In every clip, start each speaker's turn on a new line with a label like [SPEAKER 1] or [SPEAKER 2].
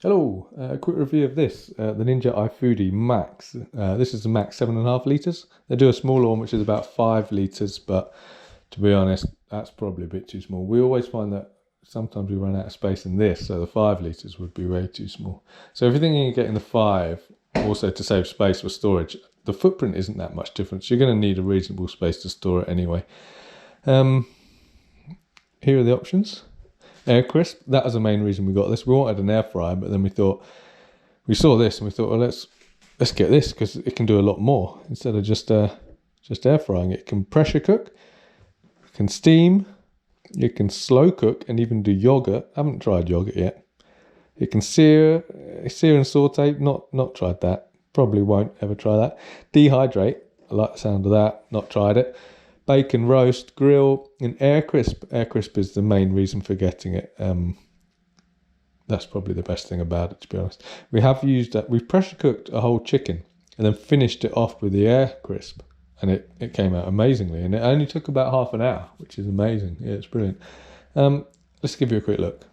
[SPEAKER 1] Hello, a quick review of this, the Ninja Foodi Max. This is the Max 7.5 litres. They do a smaller one which is about 5 litres, but to be honest, that's probably a bit too small. We always find that sometimes we run out of space in this, so the 5 litres would be way too small. So everything you get in the 5, also to save space for storage, the footprint isn't that much different. You're going to need a reasonable space to store it anyway. Here are the options. Aircrisp, that was the main reason we got this. We wanted an air fryer, but then we saw this and we thought, well, let's get this because it can do a lot more instead of just air frying. It can pressure cook, it can steam, it can slow cook and even do yogurt. I haven't tried yogurt yet. It can sear and saute. Not tried that. Probably won't ever try that. Dehydrate. I like the sound of that. Not tried it. Bacon roast, grill, and Aircrisp. Aircrisp is the main reason for getting it. That's probably the best thing about it, to be honest. We have used that. We've pressure cooked a whole chicken and then finished it off with the Aircrisp, and it came out amazingly. And it only took about half an hour, which is amazing. Yeah, it's brilliant. Let's give you a quick look.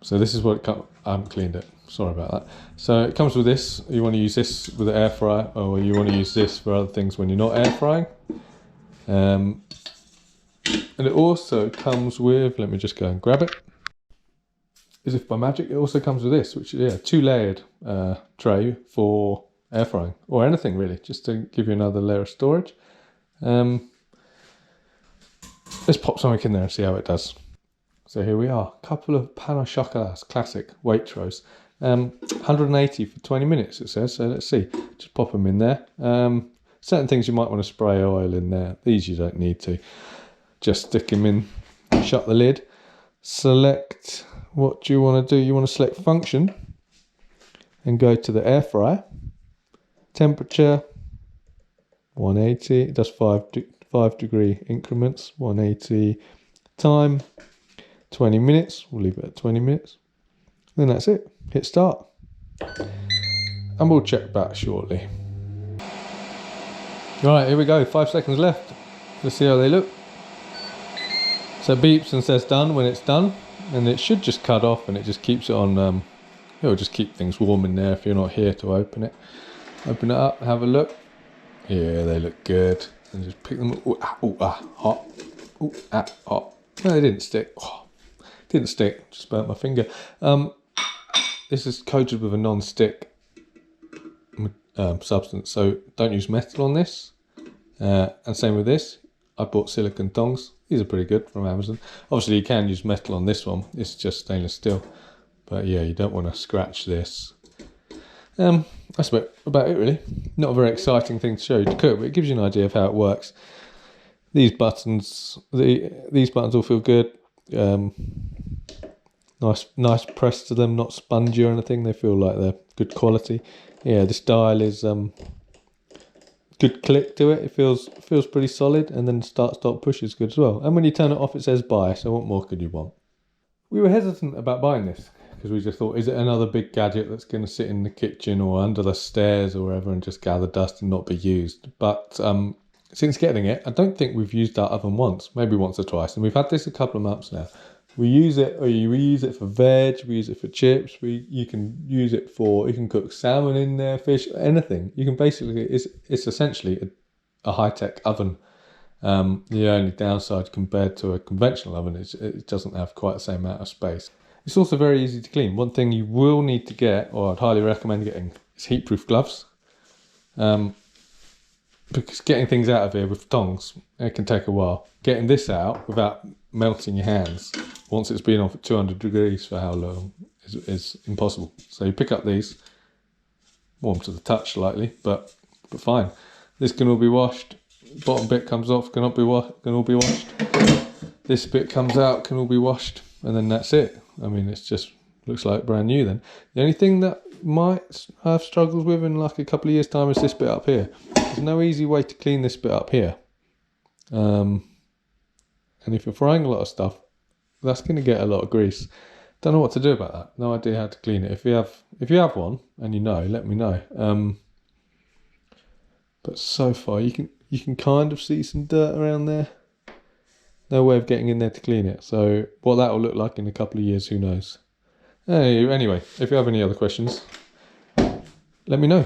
[SPEAKER 1] So this is what it comes. I haven't cleaned it. Sorry about that. So it comes with this. You want to use this with the air fryer, or you want to use this for other things when you're not air frying. And it also comes with, let me just go and grab it. As if by magic, it also comes with this, which is 2-layered tray for air frying, or anything really, just to give you another layer of storage. Let's pop something in there and see how it does. So here we are, a couple of pan au chocolat, classic Waitrose. 180 for 20 minutes it says, so let's see. Just pop them in there. Certain things you might want to spray oil in there. These you don't need to. Just stick them in, shut the lid. Select, what do you want to do? You want to select function and go to the air fryer. Temperature 180, it does 5 degree increments, 180. Time 20 minutes, we'll leave it at 20 minutes. Then that's it, hit start. And we'll check back shortly. Right, here we go, 5 seconds left. Let's see how they look. So it beeps and says done when it's done. And it should just cut off and it just keeps it on, it'll just keep things warm in there if you're not here to open it. Open it up, have a look. Yeah, they look good. And just pick them up. Ooh, hot. Ooh, hot. No, they didn't stick. Oh, didn't stick, just burnt my finger. This is coated with a non-stick substance, so don't use metal on this. And same with this. I bought silicone tongs. These are pretty good from Amazon. Obviously you can use metal on this one. It's just stainless steel. But yeah, you don't want to scratch this. That's about it really. Not a very exciting thing to show you to cook, but it gives you an idea of how it works. These buttons all feel good. Nice press to them, not spongy or anything. They feel like they're good quality. Yeah, this dial is good click to it. It feels pretty solid, and then stop push is good as well. And when you turn it off, it says buy. So what more could you want? We were hesitant about buying this because we just thought, is it another big gadget that's going to sit in the kitchen or under the stairs or wherever and just gather dust and not be used? But since getting it, I don't think we've used our oven once, maybe once or twice, and we've had this a couple of months now. We use it for veg, we use it for chips, you can use it for, you can cook salmon in there, fish, anything. You can basically, it's essentially a high-tech oven. The only downside compared to a conventional oven is it doesn't have quite the same amount of space. It's also very easy to clean. One thing you will need to get, or I'd highly recommend getting, is heat-proof gloves. Because getting things out of here with tongs, it can take a while. Getting this out without melting your hands, once it's been on for 200 degrees for how long, is impossible. So you pick up these, warm to the touch slightly, but fine. This can all be washed. Bottom bit comes off, can all be washed. This bit comes out, can all be washed, and then that's it. I mean, it's just looks like brand new then. The only thing that might have struggles with in like a couple of years' time is this bit up here. There's no easy way to clean this bit up here. And if you're frying a lot of stuff, that's going to get a lot of grease. Don't know what to do about that. No idea how to clean it. If you have one and you know, let me know. But so far you can kind of see some dirt around there. No way of getting in there to clean it. So what that will look like in a couple of years, who knows? Hey, anyway, if you have any other questions, let me know.